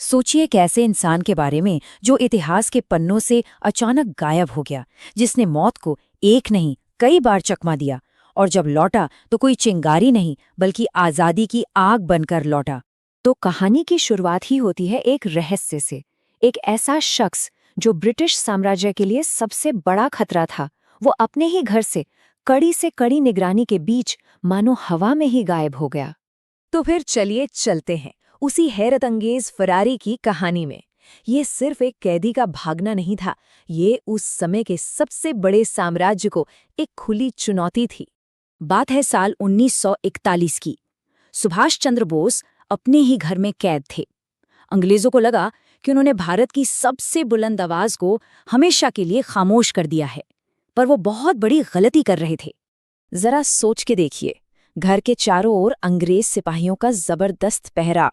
सोचिए एक ऐसे इंसान के बारे में जो इतिहास के पन्नों से अचानक गायब हो गया, जिसने मौत को एक नहीं कई बार चकमा दिया, और जब लौटा तो कोई चिंगारी नहीं बल्कि आजादी की आग बनकर लौटा। तो कहानी की शुरुआत ही होती है एक रहस्य से। एक ऐसा शख्स जो ब्रिटिश साम्राज्य के लिए सबसे बड़ा खतरा था, वो अपने ही घर से कड़ी निगरानी के बीच मानो हवा में ही गायब हो गया। तो फिर चलिए चलते हैं उसी हैरत अंगेज फरारी की कहानी में। ये सिर्फ एक कैदी का भागना नहीं था, ये उस समय के सबसे बड़े साम्राज्य को एक खुली चुनौती थी। बात है साल 1941 की। सुभाष चंद्र बोस अपने ही घर में कैद थे। अंग्रेजों को लगा कि उन्होंने भारत की सबसे बुलंद आवाज को हमेशा के लिए खामोश कर दिया है, पर वो बहुत बड़ी गलती कर रहे थे। जरा सोच के देखिए, घर के चारों ओर अंग्रेज सिपाहियों का जबरदस्त पहरा,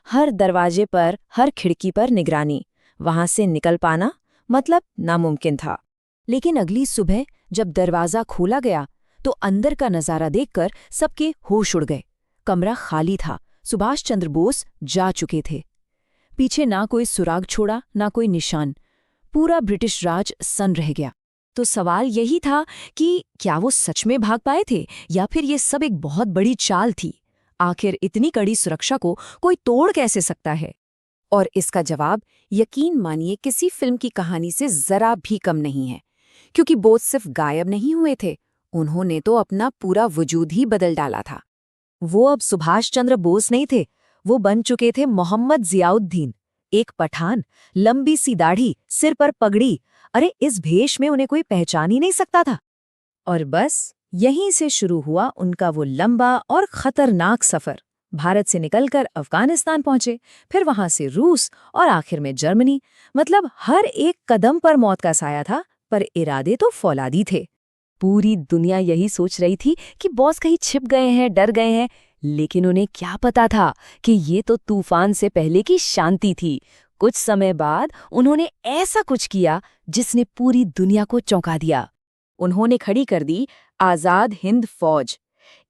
हर दरवाजे पर, हर खिड़की पर निगरानी। वहां से निकल पाना मतलब नामुमकिन था। लेकिन अगली सुबह जब दरवाजा खोला गया तो अंदर का नजारा देखकर सबके होश उड़ गए। कमरा खाली था, सुभाष चंद्र बोस जा चुके थे। पीछे ना कोई सुराग छोड़ा, ना कोई निशान। पूरा ब्रिटिश राज सन्न रह गया। तो सवाल यही था कि क्या वो सच में भाग पाए थे या फिर ये सब एक बहुत बड़ी चाल थी। आखिर इतनी कड़ी सुरक्षा को कोई तोड़ कैसे सकता है? और इसका जवाब यकीन मानिए किसी फिल्म की कहानी से जरा भी कम नहीं है, क्योंकि बोस सिर्फ गायब नहीं हुए थे, उन्होंने तो अपना पूरा वजूद ही बदल डाला था। वो अब सुभाष चंद्र बोस नहीं थे, वो बन चुके थे मोहम्मद जियाउद्दीन, एक पठान, लंबी सी दाढ़ी, सिर पर पगड़ी। अरे इस भेष में उन्हें कोई पहचान ही नहीं सकता था। और बस यहीं से शुरू हुआ उनका वो लंबा और खतरनाक सफर। भारत से निकलकर अफगानिस्तान पहुंचे, फिर वहां से रूस और आखिर में जर्मनी। मतलब हर एक कदम पर मौत का साया था, पर इरादे तो फौलादी थे। पूरी दुनिया यही सोच रही थी कि बॉस कहीं छिप गए हैं, डर गए हैं, लेकिन उन्हें क्या पता था कि ये तो तूफान से पहले की शांति थी। कुछ समय बाद उन्होंने ऐसा कुछ किया जिसने पूरी दुनिया को चौंका दिया। उन्होंने खड़ी कर दी आजाद हिंद फौज,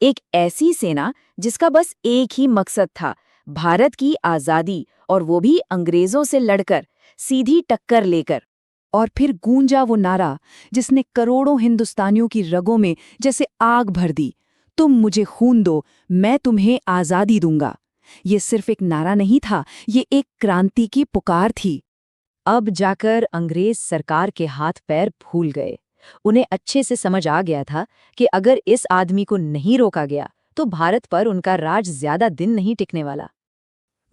एक ऐसी सेना जिसका बस एक ही मकसद था, भारत की आजादी, और वो भी अंग्रेजों से लड़कर, सीधी टक्कर लेकर। और फिर गूंजा वो नारा जिसने करोड़ों हिंदुस्तानियों की रगों में जैसे आग भर दी, तुम मुझे खून दो, मैं तुम्हें आजादी दूंगा। ये सिर्फ एक नारा नहीं था, ये एक क्रांति की पुकार थी। अब जाकर अंग्रेज सरकार के हाथ पैर फूल गए। उन्हें अच्छे से समझ आ गया था कि अगर इस आदमी को नहीं रोका गया तो भारत पर उनका राज ज्यादा दिन नहीं टिकने वाला।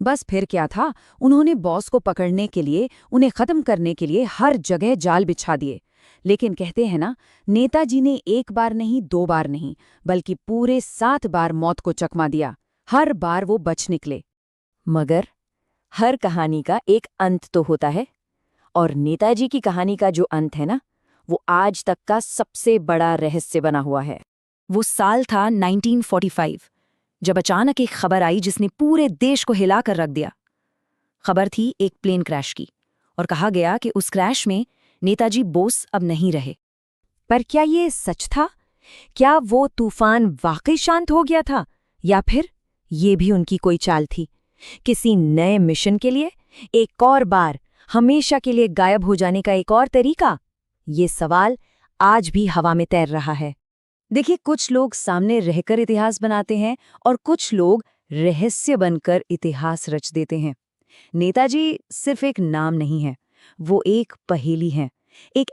बस फिर क्या था, उन्होंने बॉस को पकड़ने के लिए, उन्हें खत्म करने के लिए हर जगह जाल बिछा दिए। लेकिन कहते हैं ना, नेताजी ने एक बार नहीं, दो बार नहीं, बल्कि पूरे 7 बार मौत को चकमा दिया। हर बार वो बच निकले। मगर हर कहानी का एक अंत तो होता है, और नेताजी की कहानी का जो अंत है ना, वो आज तक का सबसे बड़ा रहस्य बना हुआ है। वो साल था 1945, जब अचानक एक खबर आई जिसने पूरे देश को हिलाकर रख दिया। खबर थी एक प्लेन क्रैश की, और कहा गया कि उस क्रैश में नेताजी बोस अब नहीं रहे। पर क्या ये सच था? क्या वो तूफान वाकई शांत हो गया था, या फिर ये भी उनकी कोई चाल थी, किसी नए मिशन के लिए, एक और बार हमेशा के लिए गायब हो जाने का एक और तरीका? ये सवाल आज भी हवा में तैर रहा है। देखिए, कुछ लोग सामने रहकर इतिहास बनाते हैं और कुछ लोग रहस्य बनकर इतिहास रच देते हैं। नेताजी सिर्फ एक नाम नहीं है, वो एक पहेली है, एक